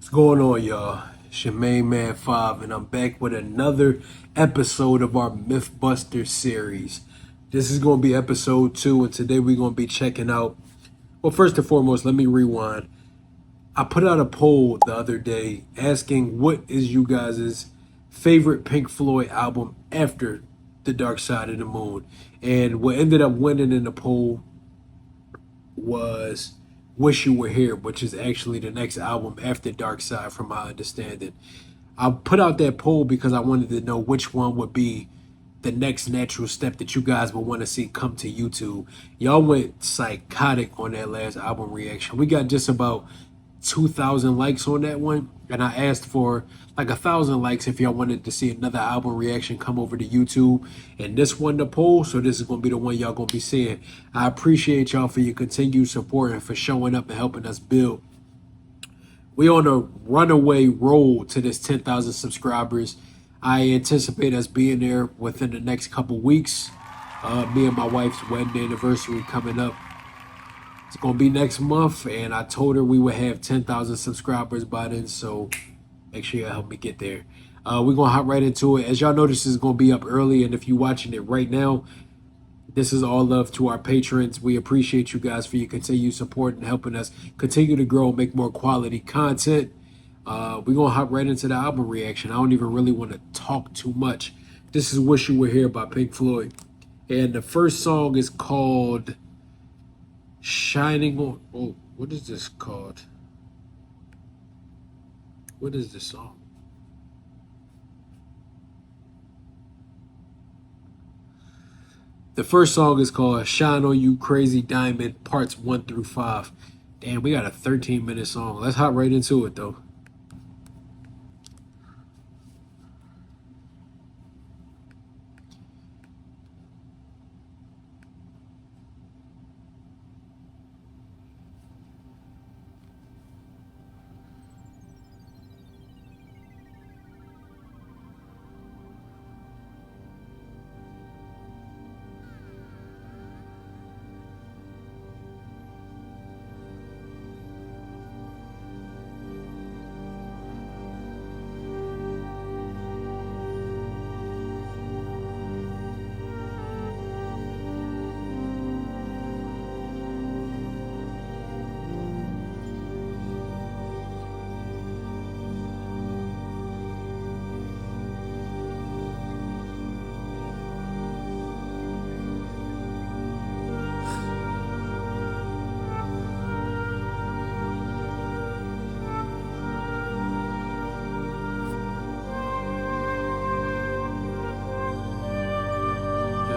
What's going on, y'all? It's your main man 5, and I'm back with another episode of our Mythbuster series. This is going to be episode 2, and today we're going to be checking out. Well, first and foremost, let me rewind. I put out a poll the other day asking what is you guys' favorite Pink Floyd album after The Dark Side of the Moon. And what ended up winning in the poll was Wish You Were Here, which is actually the next album after Dark Side, from my understanding. I put out that poll because I wanted to know which one would be the next natural step that you guys would want to see come to YouTube. Y'all went psychotic on that last album reaction. We got just about 2,000 likes on that one, and I asked for like 1,000 likes if y'all wanted to see another album reaction come over to YouTube, and this one the poll, so this is gonna be the one y'all gonna be seeing. I appreciate y'all for your continued support and for showing up and helping us build. We on a runaway roll to this 10,000 subscribers. I anticipate us being there within the next couple weeks. Me and my wife's wedding anniversary coming up. It's gonna be next month, and I told her we would have 10,000 subscribers by then, so make sure you help me get there. We're gonna hop right into it. As y'all know, this is gonna be up early, and if you're watching it right now, this is all love to our patrons. We appreciate you guys for your continued support and helping us continue to grow and make more quality content. We're gonna hop right into the album reaction. I don't even really want to talk too much. This is Wish You Were Here by Pink Floyd, and the first song is called Shining on. Oh, what is this called? What is this song? The first song is called Shine on You Crazy Diamond, parts 1 through 5. Damn, we got a 13-minute song. Let's hop right into it, though.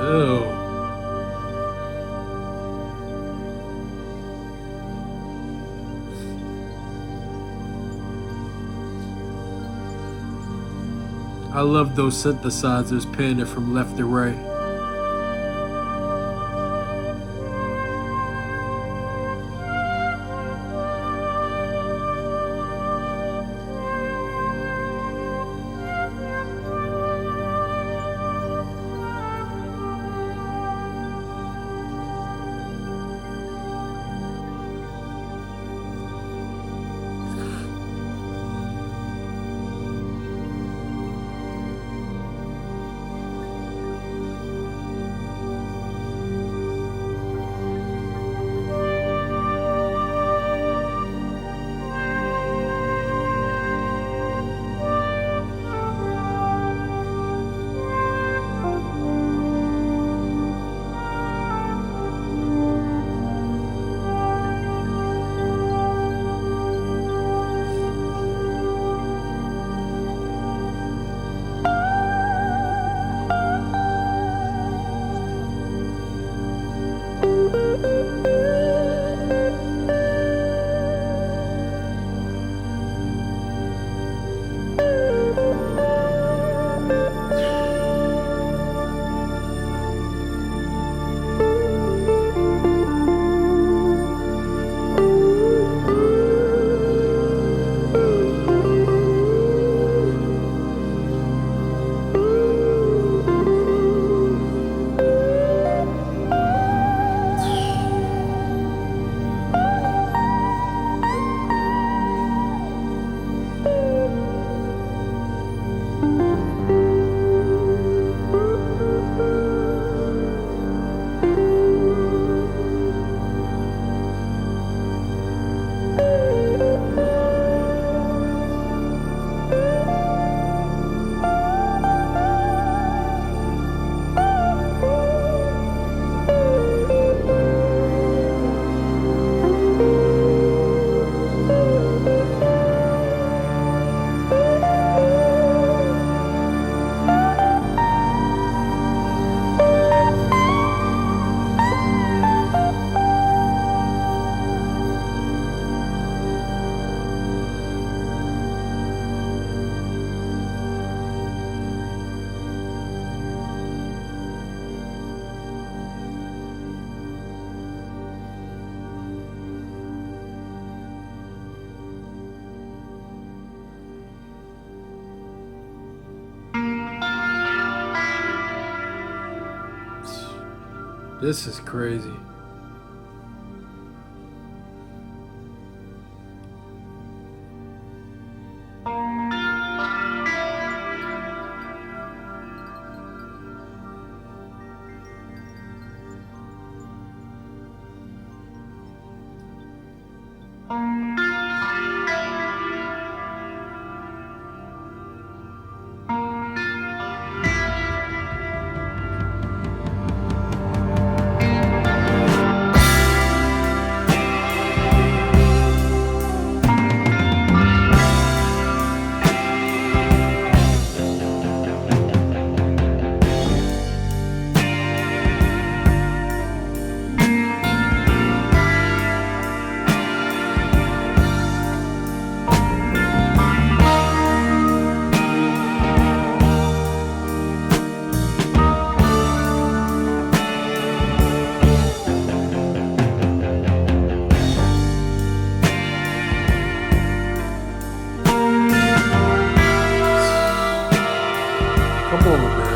Oh. I love those synthesizers panning from left to right. This is crazy. Come on, man.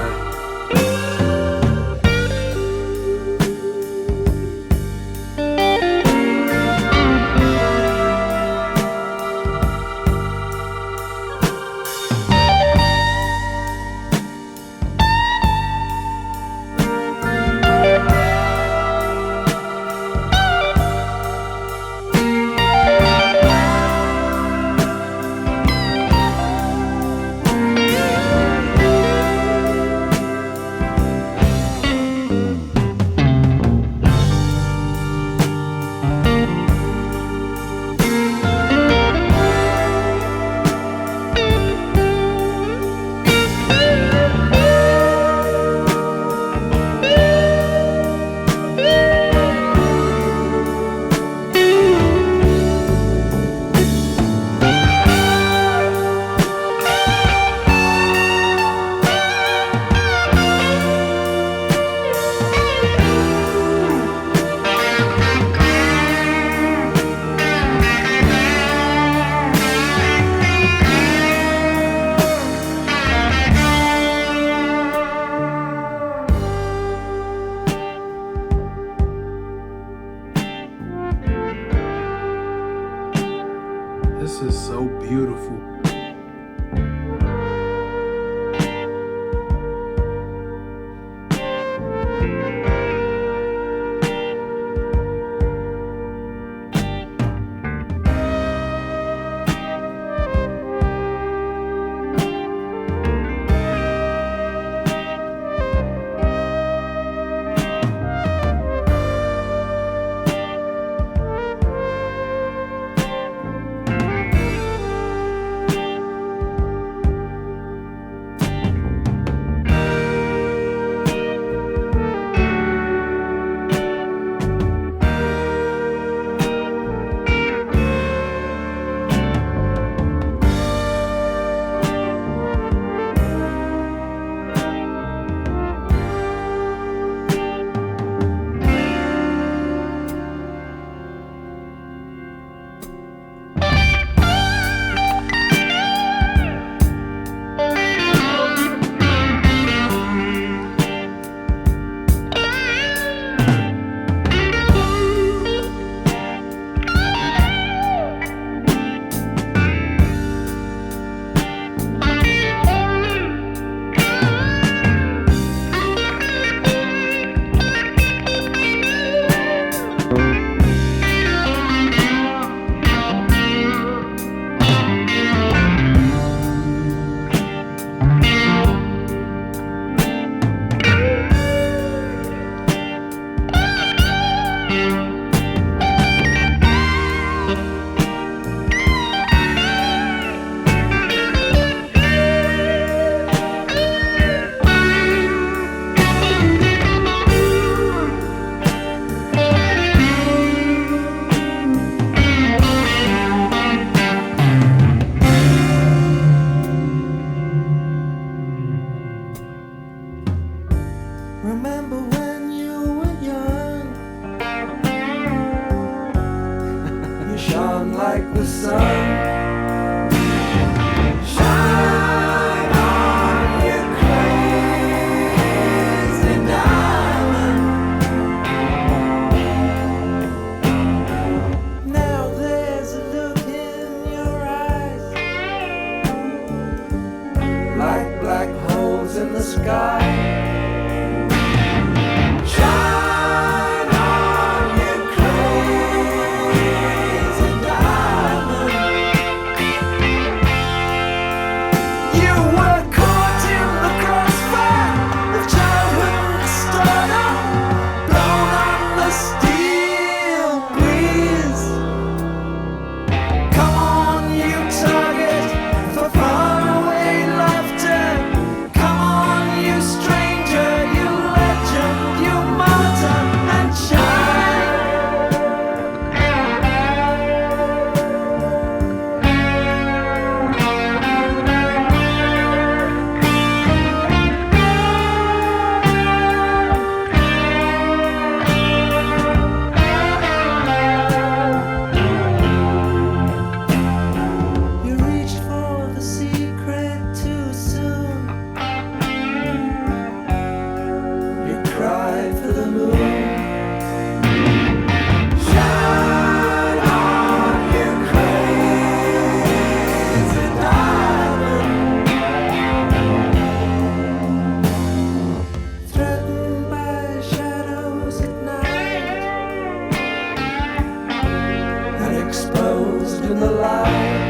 This is so beautiful. sky. Shine on, you crazy diamond. You were caught in the crossfire of childhood stardom, blown on the steel breeze. Come on, you target for faraway laughter. Come on, you stranger, you legend, you martyr, and shine. You reached for the secret too soon. You cried for the moon. Shine on, you crazy diamond. Threatened by shadows at night and exposed in the light.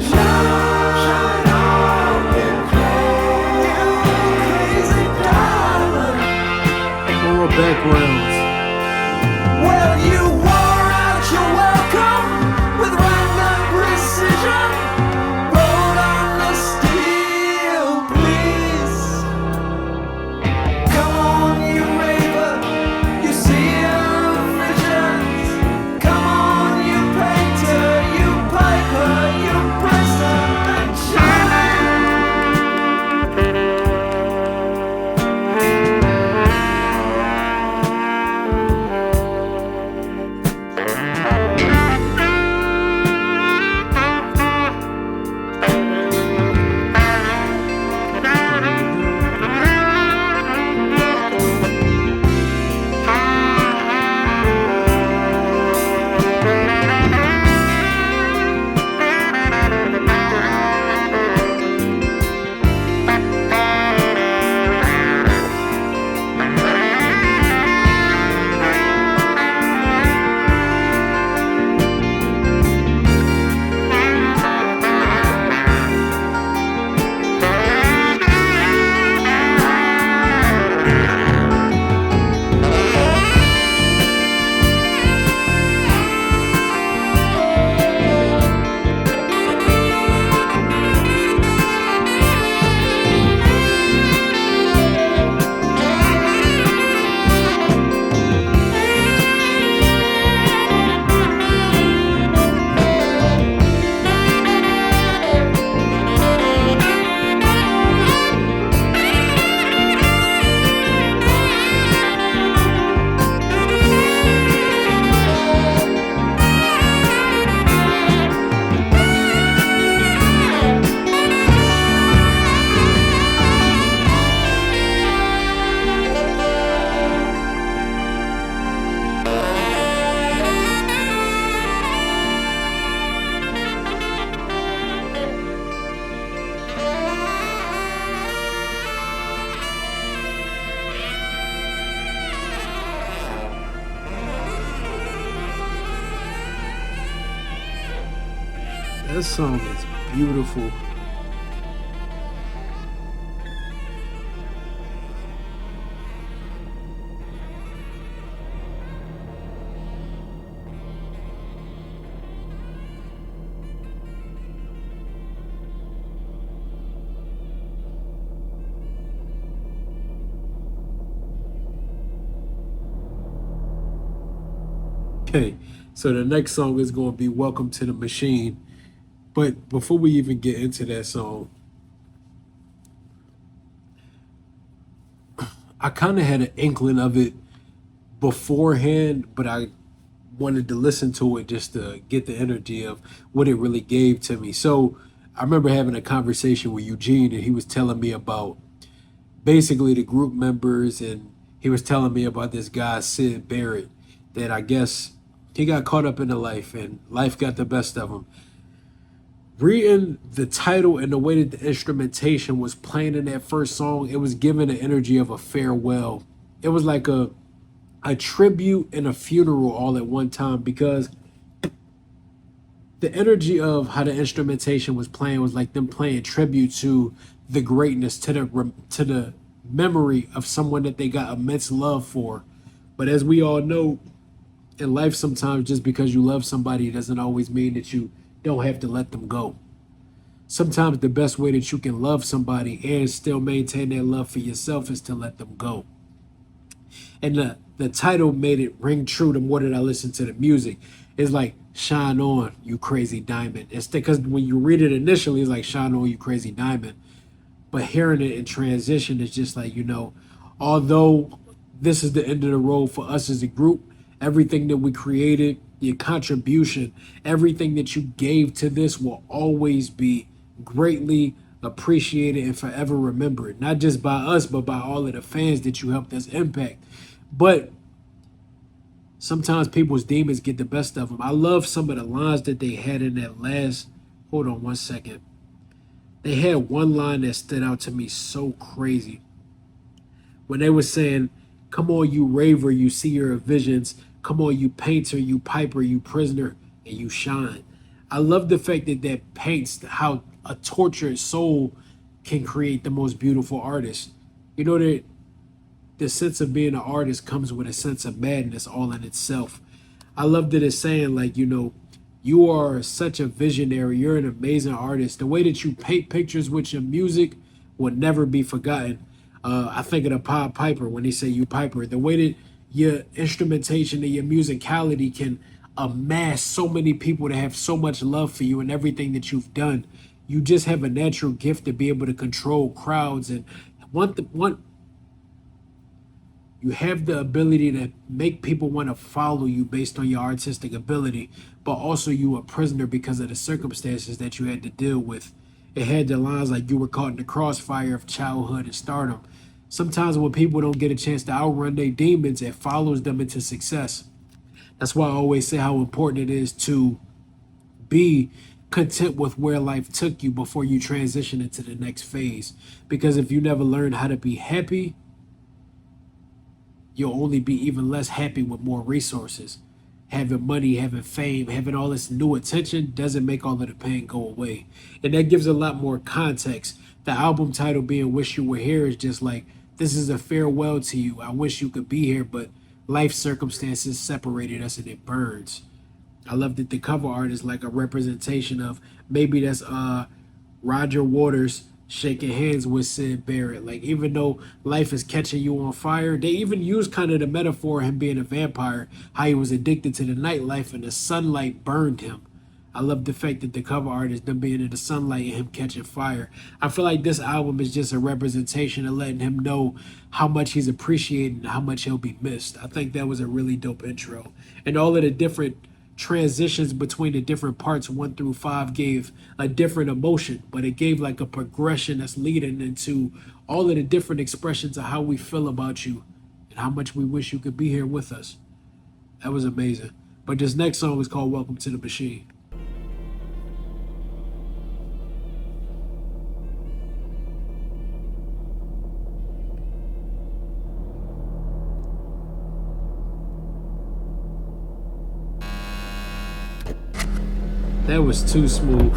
Shine on, you crazy diamond. More backgrounds. Well, you wore out your welcome with random precision. Rolled on the steel breeze. Come on, you raver, you seer of visions. Come on, you painter, you piper, you presser, and shine. That song is beautiful. Okay, so the next song is going to be Welcome to the Machine. But before we even get into that song, I kind of had an inkling of it beforehand, but I wanted to listen to it just to get the energy of what it really gave to me. So I remember having a conversation with Eugene, and he was telling me about basically the group members, and he was telling me about this guy, Sid Barrett, that I guess he got caught up in the life, and life got the best of him. Reading the title and the way that the instrumentation was playing in that first song, it was giving the energy of a farewell. It was like a tribute and a funeral all at one time, because the energy of how the instrumentation was playing was like them playing tribute to the greatness, to the memory of someone that they got immense love for. But as we all know, in life, sometimes just because you love somebody doesn't always mean that you don't have to let them go. Sometimes the best way that you can love somebody and still maintain that love for yourself is to let them go. And the title made it ring true the more that I listened to the music. It's like, shine on, you crazy diamond. It's because when you read it initially, it's like, shine on, you crazy diamond. But hearing it in transition is just like, although this is the end of the road for us as a group, everything that we created, your contribution, everything that you gave to this will always be greatly appreciated and forever remembered. Not just by us, but by all of the fans that you helped us impact. But sometimes people's demons get the best of them. I love some of the lines that they had in that last. Hold on one second. They had one line that stood out to me so crazy. When they were saying, come on, you raver, you seer of visions. Come on, you painter, you piper, you prisoner, and you shine. I love the fact that that paints how a tortured soul can create the most beautiful artist. You know that the sense of being an artist comes with a sense of madness all in itself. I love that it's saying, like, you are such a visionary. You're an amazing artist. The way that you paint pictures with your music will never be forgotten. I think of the Pied Piper when they say you piper. The way that your instrumentation and your musicality can amass so many people that have so much love for you and everything that you've done. You just have a natural gift to be able to control crowds, and one you have the ability to make people want to follow you based on your artistic ability, but also you a prisoner because of the circumstances that you had to deal with. It had the lines like, you were caught in the crossfire of childhood and stardom. Sometimes when people don't get a chance to outrun their demons, it follows them into success. That's why I always say how important it is to be content with where life took you before you transition into the next phase. Because if you never learn how to be happy, you'll only be even less happy with more resources. Having money, having fame, having all this new attention doesn't make all of the pain go away. And that gives a lot more context. The album title being Wish You Were Here is just like, this is a farewell to you. I wish you could be here, but life circumstances separated us and it burns. I love that the cover art is like a representation of, maybe that's Roger Waters shaking hands with Sid Barrett. Like, even though life is catching you on fire, they even use kind of the metaphor of him being a vampire, how he was addicted to the nightlife and the sunlight burned him. I love the fact that the cover art is them being in the sunlight and him catching fire. I feel like this album is just a representation of letting him know how much he's appreciated and how much he'll be missed. I think that was a really dope intro. And all of the different transitions between the different parts 1 through 5 gave a different emotion, but it gave like a progression that's leading into all of the different expressions of how we feel about you and how much we wish you could be here with us. That was amazing. But this next song is called Welcome to the Machine. That was too smooth.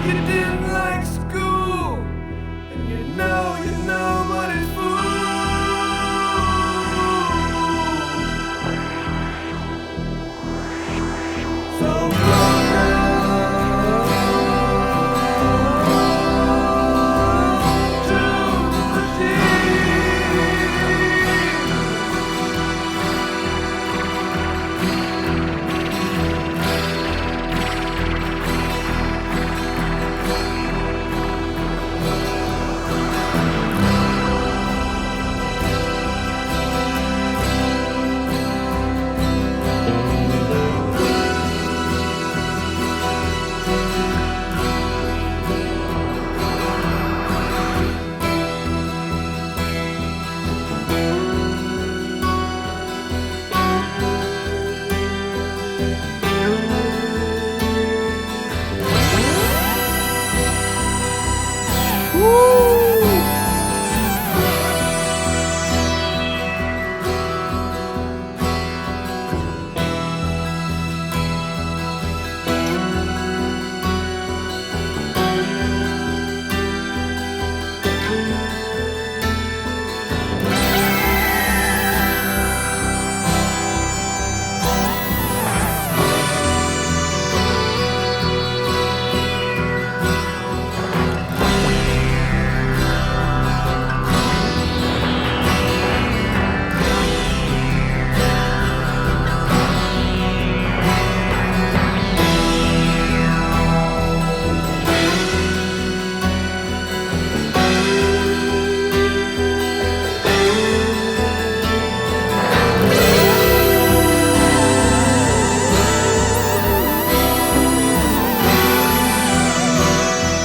You didn't like school, and you know nobody's fool. So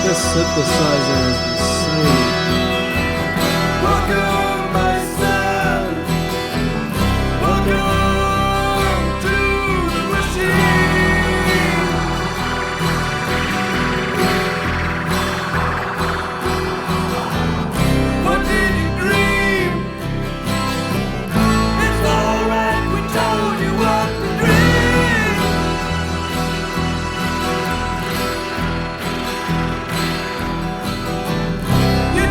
This synthesizer is insane. welcome, my son. Welcome to the machine. What did you dream? It's alright, we told you what to dream. You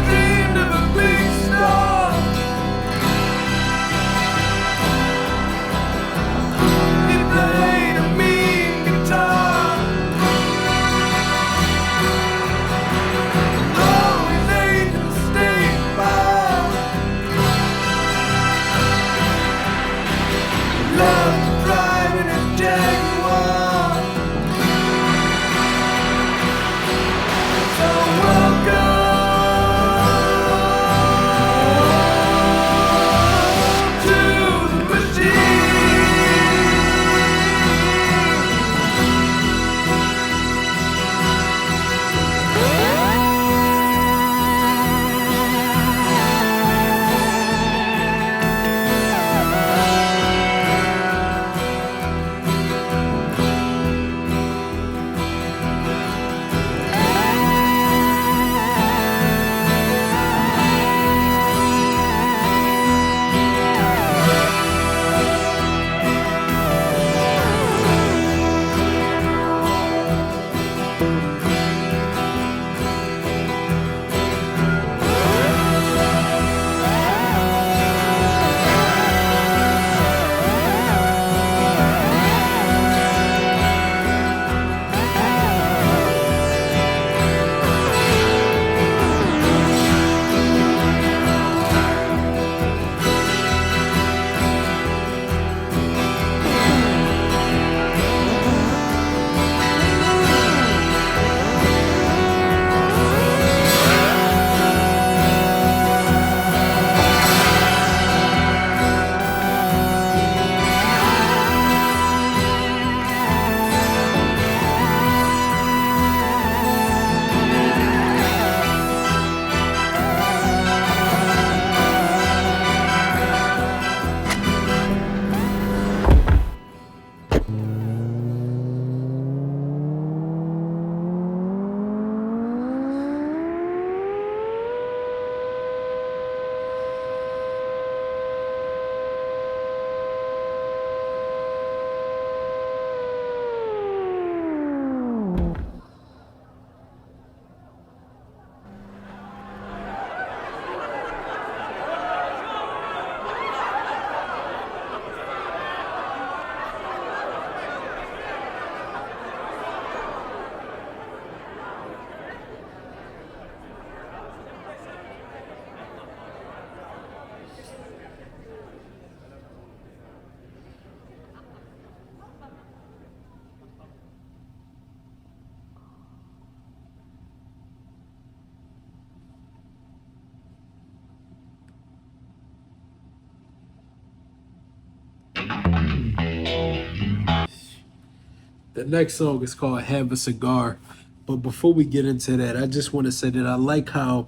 The next song is called Have a Cigar. But before we get into that, I just want to say that I like how,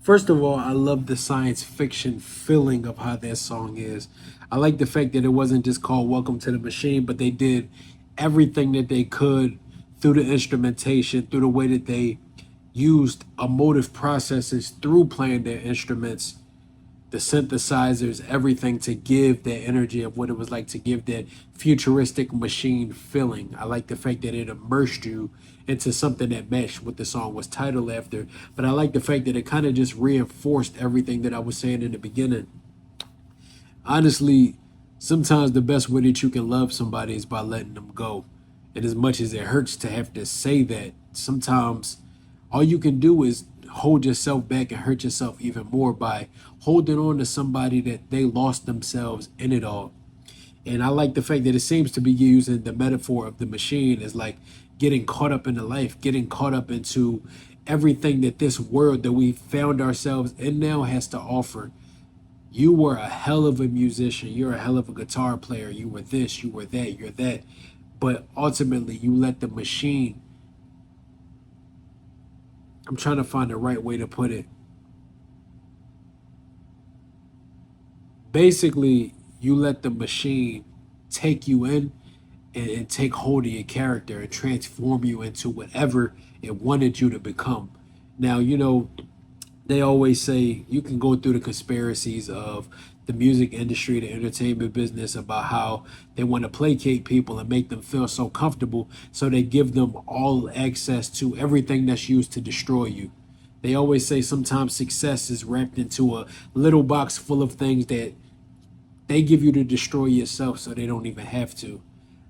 first of all, I love the science fiction feeling of how that song is. I like the fact that it wasn't just called Welcome to the Machine, but they did everything that they could through the instrumentation, through the way that they used emotive processes through playing their instruments, the synthesizers, everything to give that energy of what it was like to give that futuristic machine feeling. I like the fact that it immersed you into something that matched what the song was titled after. But I like the fact that it kind of just reinforced everything that I was saying in the beginning. Honestly, sometimes the best way that you can love somebody is by letting them go. And as much as it hurts to have to say that, sometimes all you can do is hold yourself back and hurt yourself even more by holding on to somebody that they lost themselves in it all. And I like the fact that it seems to be using the metaphor of the machine as like getting caught up into life, getting caught up into everything that this world that we found ourselves in now has to offer. You were a hell of a musician. You're a hell of a guitar player. You were this, you were that, you're that. But ultimately, you let the machine, I'm trying to find the right way to put it. Basically, you let the machine take you in and take hold of your character and transform you into whatever it wanted you to become. Now, they always say you can go through the conspiracies of the music industry, the entertainment business, about how they want to placate people and make them feel so comfortable, so they give them all access to everything that's used to destroy you. They always say sometimes success is wrapped into a little box full of things that they give you to destroy yourself so they don't even have to.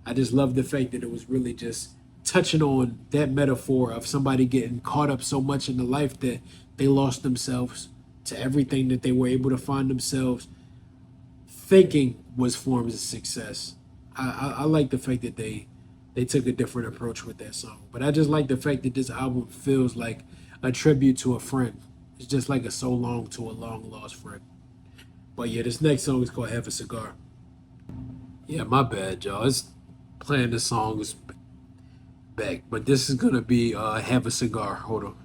I just love the fact that it was really just touching on that metaphor of somebody getting caught up so much in the life that they lost themselves to everything that they were able to find themselves thinking was forms of success. I like the fact that they took a different approach with that song. But I just like the fact that this album feels like a tribute to a friend. It's just like a so long to a long lost friend. But yeah, this next song is called Have a Cigar. Yeah, my bad, y'all. It's playing the songs back. But this is gonna be Have a Cigar. Hold on.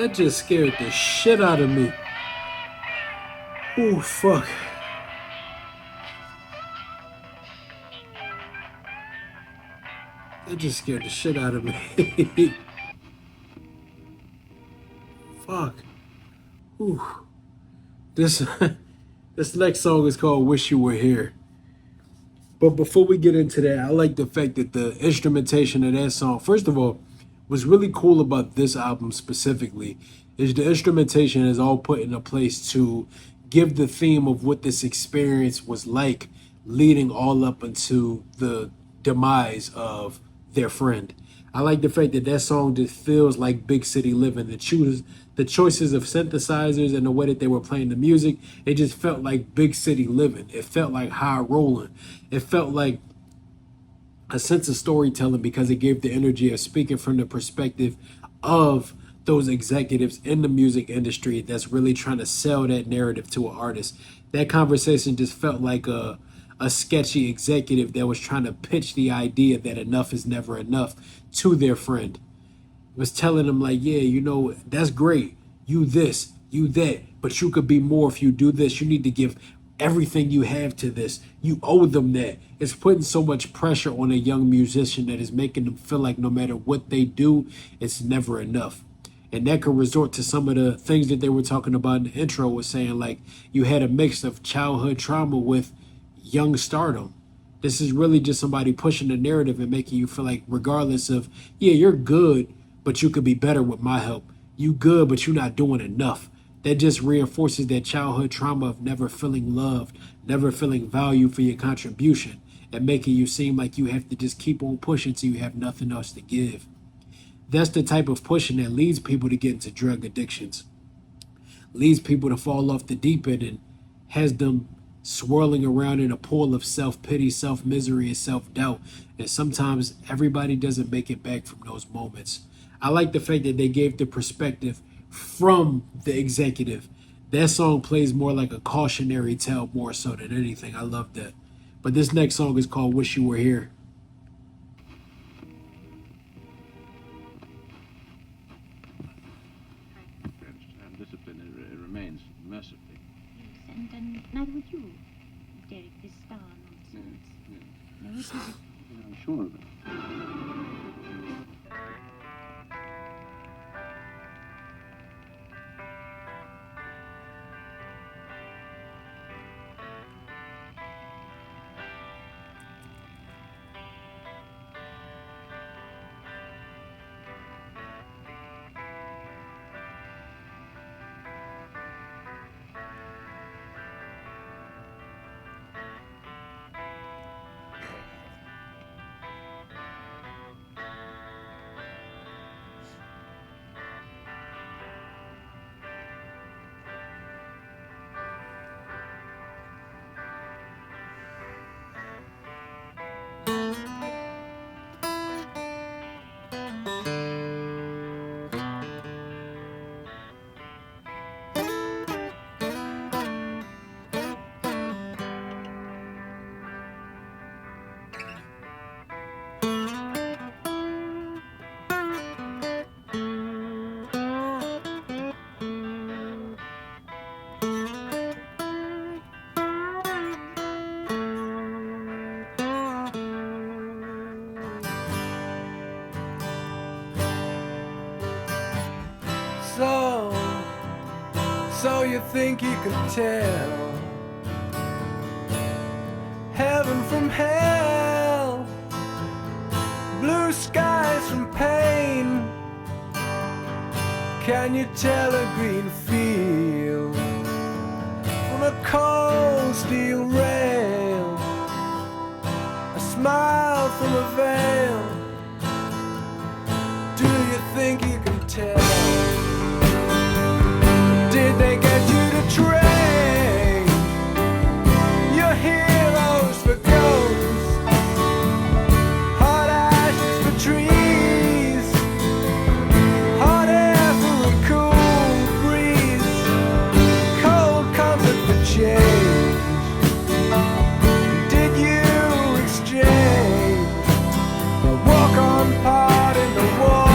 That just scared the shit out of me. Oh, fuck. That just scared the shit out of me. Fuck. Ooh. This this next song is called Wish You Were Here. But before we get into that, I like the fact that the instrumentation of that song, first of all, what's really cool about this album specifically is the instrumentation is all put into place to give the theme of what this experience was like leading all up into the demise of their friend. I like the fact that that song just feels like big city living. The choices of synthesizers and the way that they were playing the music, it just felt like big city living. It felt like high rolling. It felt like a sense of storytelling because it gave the energy of speaking from the perspective of those executives in the music industry that's really trying to sell that narrative to an artist. That conversation just felt like a sketchy executive that was trying to pitch the idea that enough is never enough to their friend. It was telling them like, yeah, you know, that's great. You this, you that, but you could be more if you do this. You need to give everything you have to this. You owe them that. It's putting so much pressure on a young musician that is making them feel like no matter what they do, it's never enough. And that could resort to some of the things that they were talking about in the intro, was saying like you had a mix of childhood trauma with young stardom. This is really just somebody pushing the narrative and making you feel like regardless of, yeah, you're good, but you could be better with my help. You good, but you're not doing enough. That just reinforces that childhood trauma of never feeling loved, never feeling value for your contribution, and making you seem like you have to just keep on pushing till you have nothing else to give. That's the type of pushing that leads people to get into drug addictions, leads people to fall off the deep end, and has them swirling around in a pool of self-pity, self-misery, and self-doubt. And sometimes everybody doesn't make it back from those moments. I like the fact that they gave the perspective from the executive. That song plays more like a cautionary tale more so than anything. I love that. But this next song is called Wish You Were Here. And discipline remains mercifully. Yes, and neither would you, Derek, this star nonsense. No, it isn't. I'm sure of it. So you think you can tell heaven from hell, blue skies from pain? Can you tell a green field from a cold steel rail, a smile from a veil? Do you think you can tell? Did they get you to train your heroes for ghosts, hot ashes for trees, hot air for a cool breeze, cold comfort for change? Did you exchange a walk-on part in the war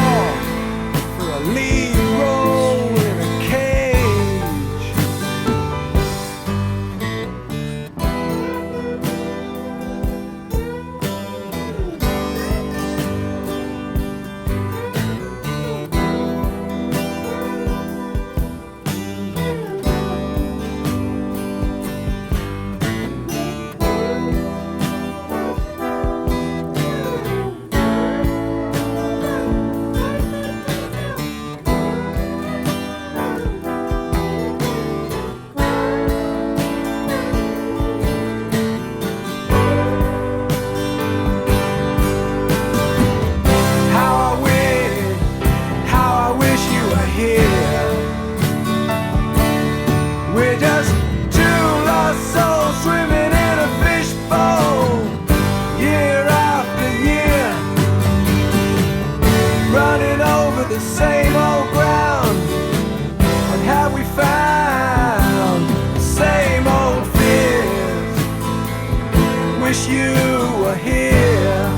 wish you were here.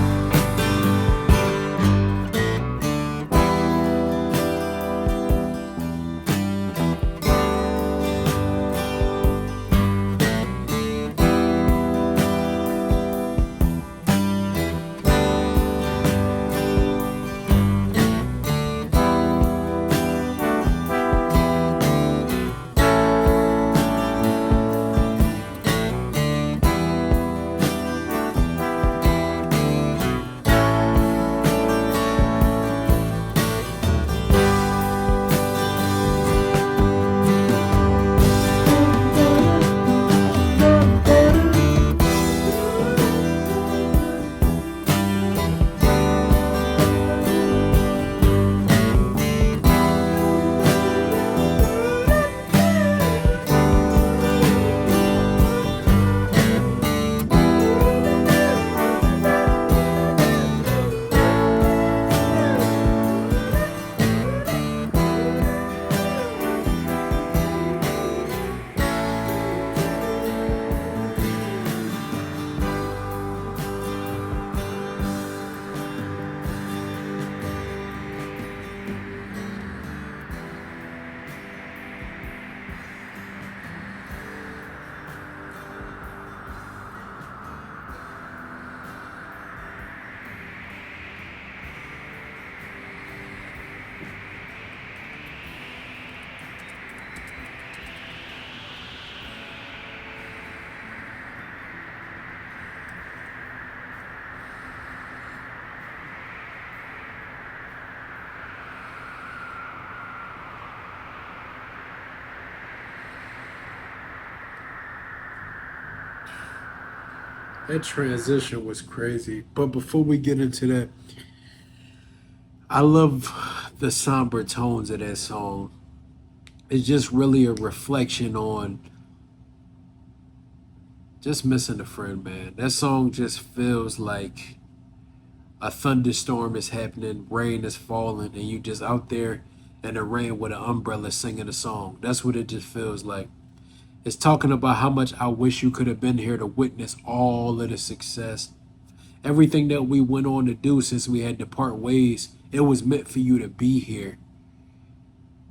That transition was crazy. But before we get into that, I love the somber tones of that song. It's just really a reflection on just missing a friend, man. That song just feels like a thunderstorm is happening, rain is falling, and you just out there in the rain with an umbrella singing a song. That's what it just feels like. It's talking about how much I wish you could have been here to witness all of the success. Everything that we went on to do since we had to part ways, it was meant for you to be here.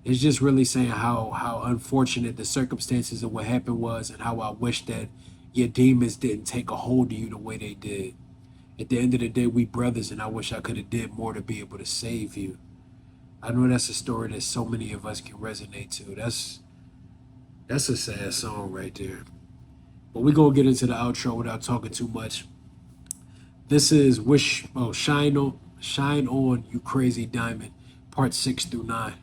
It's just really saying how unfortunate the circumstances of what happened was, and how I wish that your demons didn't take a hold of you the way they did. At the end of the day, we brothers, and I wish I could have did more to be able to save you. I know that's a story that so many of us can resonate to. That's a sad song right there. But we're gonna get into the outro without talking too much. This is Shine On, You Crazy Diamond, part 6 through 9.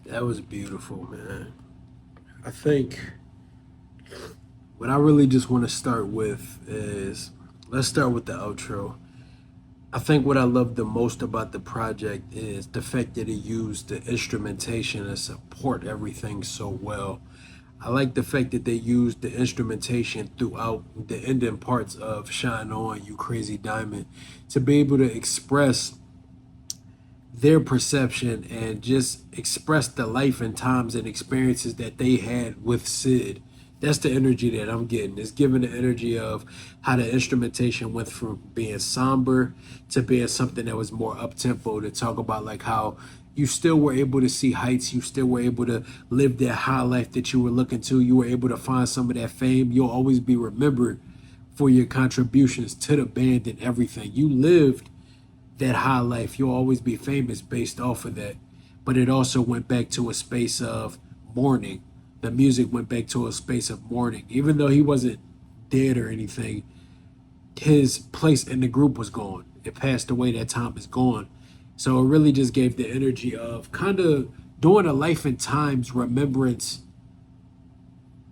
That was beautiful, man. I think what I really just want to start with is let's start with the outro. I think what I love the most about the project is the fact that it used the instrumentation to support everything so well. I like the fact that they used the instrumentation throughout the ending parts of Shine On, You Crazy Diamond, to be able to express their perception and just express the life and times and experiences that they had with Sid. That's the energy that I'm getting. It's giving the energy of how the instrumentation went from being somber to being something that was more up tempo, to talk about like how you still were able to see heights, you still were able to live that high life that you were looking to, you were able to find some of that fame. You'll always be remembered for your contributions to the band and everything. You lived that high life. You'll always be famous based off of that. But it also went back to a space of mourning. The music went back to a space of mourning. Even though he wasn't dead or anything, his place in the group was gone. It passed away. That time is gone. So it really just gave the energy of kind of doing a life and times remembrance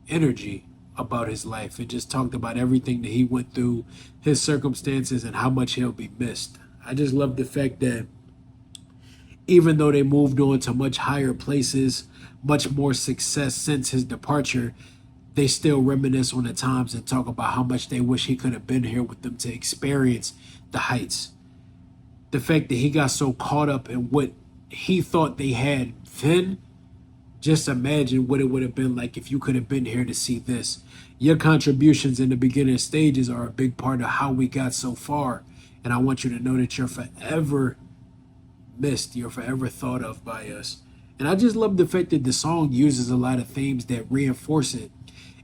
energy about his life. It just talked about everything that he went through, his circumstances, and how much he'll be missed. I just love the fact that even though they moved on to much higher places, much more success since his departure, they still reminisce on the times and talk about how much they wish he could have been here with them to experience the heights. The fact that he got so caught up in what he thought they had then, just imagine what it would have been like if you could have been here to see this. Your contributions in the beginning stages are a big part of how we got so far. And I want you to know that you're forever missed. You're forever thought of by us. And I just love the fact that the song uses a lot of themes that reinforce it.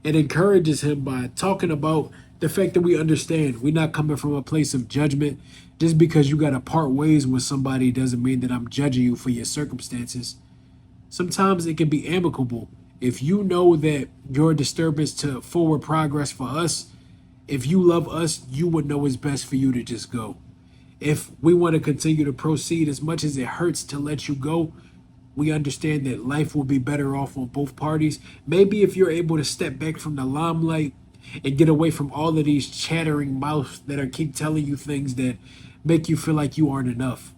It encourages him by talking about the fact that we understand we're not coming from a place of judgment. Just because you got to part ways with somebody doesn't mean that I'm judging you for your circumstances. Sometimes it can be amicable. If you know that your disturbance to forward progress for us, if you love us, you would know it's best for you to just go. If we want to continue to proceed, as much as it hurts to let you go, we understand that life will be better off on both parties. Maybe if you're able to step back from the limelight and get away from all of these chattering mouths that are keep telling you things that make you feel like you aren't enough.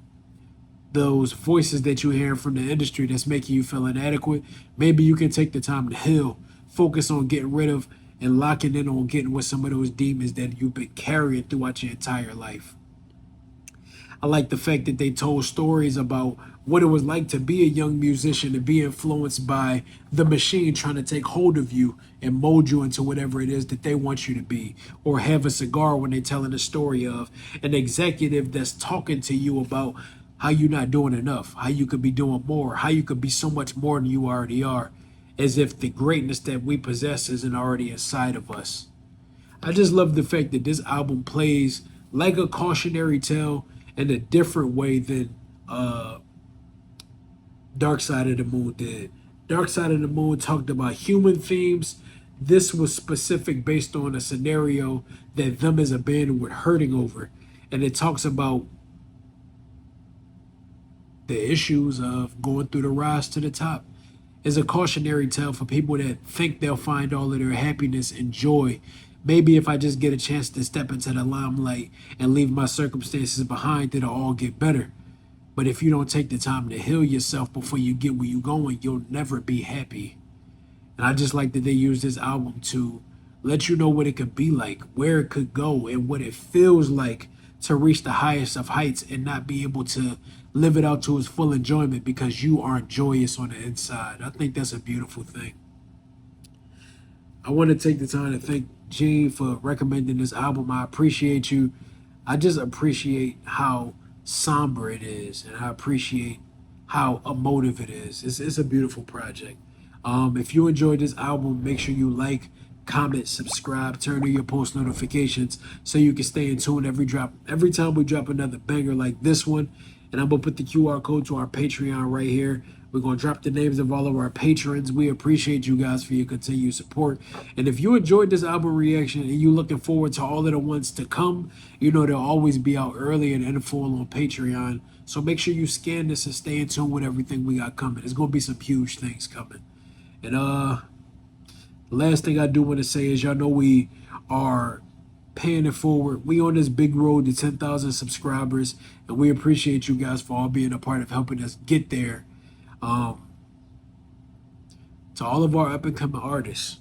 Those voices that you hear from the industry that's making you feel inadequate, maybe you can take the time to heal, focus on getting rid of and locking in on getting with some of those demons that you've been carrying throughout your entire life. I like the fact that they told stories about what it was like to be a young musician and be influenced by the machine trying to take hold of you and mold you into whatever it is that they want you to be. Or have a cigar when they're telling a story of an executive that's talking to you about how you're not doing enough, how you could be doing more, how you could be so much more than you already are, as if the greatness that we possess isn't already inside of us. I just love the fact that this album plays like a cautionary tale in a different way than Dark Side of the Moon did. Dark Side of the Moon talked about human themes. This was specific based on a scenario that them as a band were hurting over. And it talks about the issues of going through the rise to the top. Is a cautionary tale for people that think they'll find all of their happiness and joy. Maybe if I just get a chance to step into the limelight and leave my circumstances behind, it'll all get better. But if you don't take the time to heal yourself before you get where you're going, you'll never be happy. And I just like that they use this album to let you know what it could be like, where it could go, and what it feels like to reach the highest of heights and not be able to live it out to its full enjoyment because you aren't joyous on the inside. I think that's a beautiful thing. I want to take the time to thank Gene for recommending this album. I appreciate you. I just appreciate how somber it is, and I appreciate how emotive it is. It's a beautiful project. If you enjoyed this album, make sure you like, comment, subscribe, turn on your post notifications so you can stay in tune every time we drop another banger like this one. And I'm gonna put the QR code to our Patreon right here. We're going to drop the names of all of our patrons. We appreciate you guys for your continued support. And if you enjoyed this album reaction and you're looking forward to all of the ones to come, you know they'll always be out early and in full on Patreon. So make sure you scan this and stay in tune with everything we got coming. There's going to be some huge things coming. And the last thing I do want to say is y'all know we are paying it forward. We on this big road to 10,000 subscribers, and we appreciate you guys for all being a part of helping us get there. To all of our up-and-coming artists,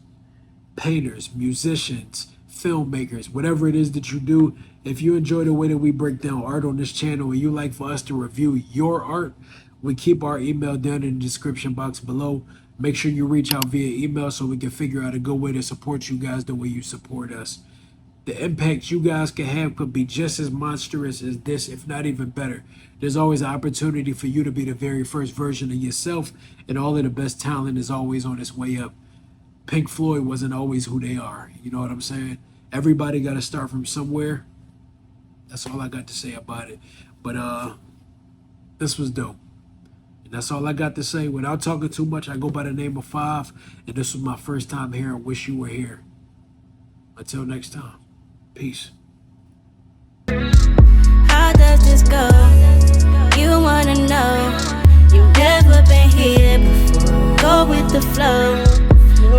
painters, musicians, filmmakers, whatever it is that you do, if you enjoy the way that we break down art on this channel and you like for us to review your art, we keep our email down in the description box below. Make sure you reach out via email so we can figure out a good way to support you guys the way you support us. The impact you guys can have could be just as monstrous as this, if not even better. There's always an opportunity for you to be the very first version of yourself, and all of the best talent is always on its way up. Pink Floyd wasn't always who they are. You know what I'm saying? Everybody got to start from somewhere. That's all I got to say about it. But this was dope. And that's all I got to say. Without talking too much, I go by the name of Five, and this was my first time here. I wish you were here. Until next time. Peace. How does this go? You wanna know? You've never been here before. Go with the flow.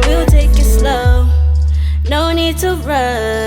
We'll take it slow. No need to rush.